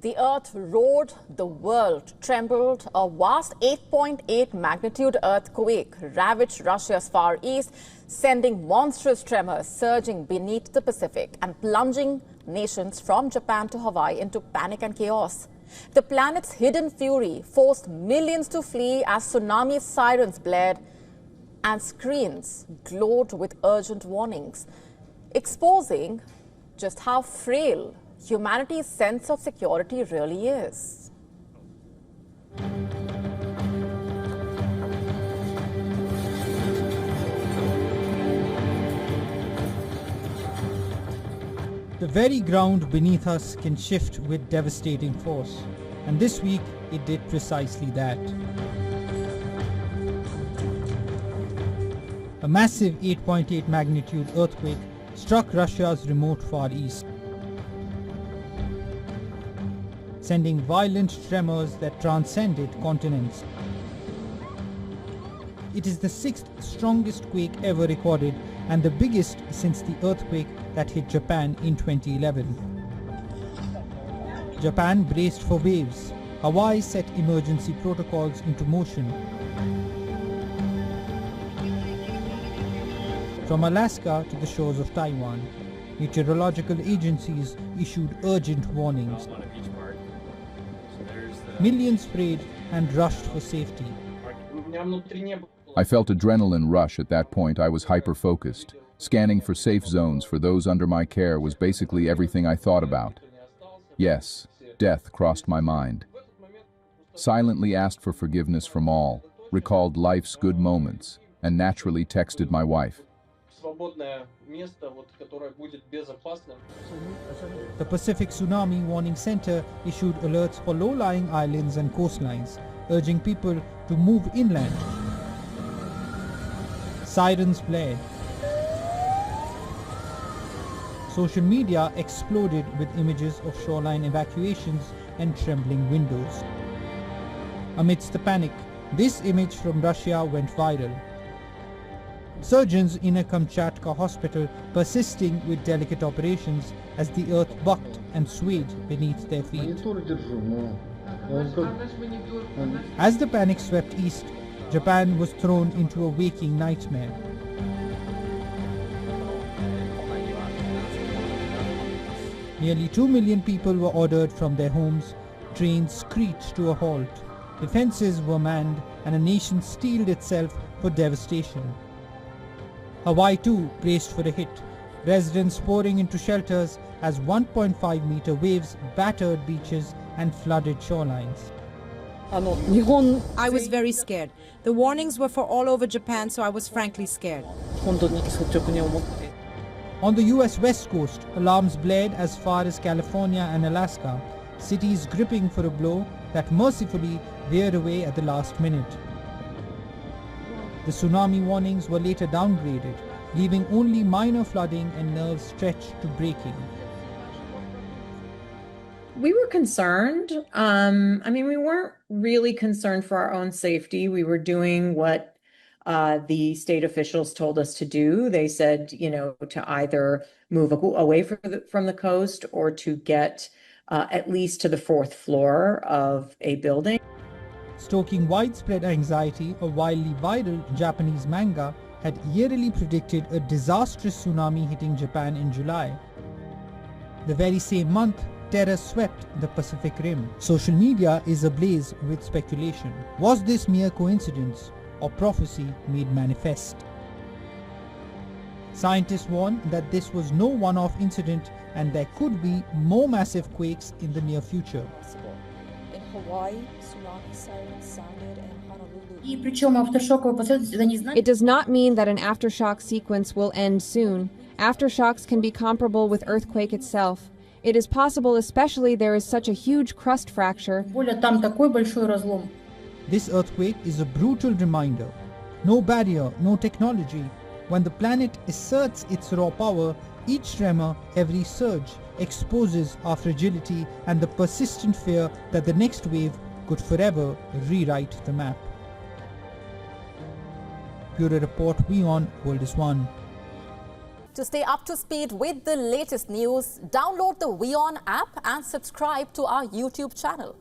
The earth roared, the world trembled. A vast 8.8 magnitude earthquake ravaged Russia's far east, sending monstrous tremors surging beneath the Pacific and plunging nations from Japan to Hawaii into panic and chaos. The planet's hidden fury forced millions to flee as tsunami sirens blared and screens glowed with urgent warnings, exposing just how frail humanity's sense of security really is. The very ground beneath us can shift with devastating force, and this week it did precisely that. A massive 8.8 magnitude earthquake struck Russia's remote Far East, sending violent tremors that transcended continents. It is the 6th strongest quake ever recorded and the biggest since the earthquake that hit Japan in 2011. Japan braced for waves. Hawaii set emergency protocols into motion. From Alaska to the shores of Taiwan, meteorological agencies issued urgent warnings. Millions prayed and rushed for safety. I felt adrenaline rush at that point. I was hyper-focused. Scanning for safe zones for those under my care was basically everything I thought about. Yes, death crossed my mind. Silently asked for forgiveness from all, recalled life's good moments, and naturally texted my wife. The Pacific Tsunami Warning Center issued alerts for low-lying islands and coastlines, urging people to move inland. Sirens blared. Social media exploded with images of shoreline evacuations and trembling windows. Amidst the panic, this image from Russia went viral. Surgeons in a Kamchatka hospital persisting with delicate operations as the earth bucked and swayed beneath their feet. As the panic swept east, Japan was thrown into a waking nightmare. Nearly 2 million people were ordered from their homes, trains screeched to a halt, defenses were manned, and a nation steeled itself for devastation. Hawaii too braced for a hit, residents pouring into shelters as 1.5-meter waves battered beaches and flooded shorelines. I was very scared. The warnings were for all over Japan, so I was frankly scared. On the US West Coast, alarms blared as far as California and Alaska, cities gripping for a blow that mercifully veered away at the last minute. The tsunami warnings were later downgraded, leaving only minor flooding and nerves stretched to breaking. We were concerned. We weren't really concerned for our own safety. We were doing what the state officials told us to do. They said, to either move away from the coast or to get at least to the 4th floor of a building. Stoking widespread anxiety, a wildly viral Japanese manga had eerily predicted a disastrous tsunami hitting Japan in July. The very same month, terror swept the Pacific Rim. Social media is ablaze with speculation. Was this mere coincidence or prophecy made manifest? Scientists warn that this was no one-off incident and there could be more massive quakes in the near future. In Hawaii, tsunami sirens sounded in Honolulu. It does not mean that an aftershock sequence will end soon. Aftershocks can be comparable with earthquake itself. It is possible, especially there is such a huge crust fracture. This earthquake is a brutal reminder. No barrier, no technology. When the planet asserts its raw power, each tremor, every surge, exposes our fragility and the persistent fear that the next wave could forever rewrite the map. Bureau Report, WION World is One. To stay up to speed with the latest news, download the WION app and subscribe to our YouTube channel.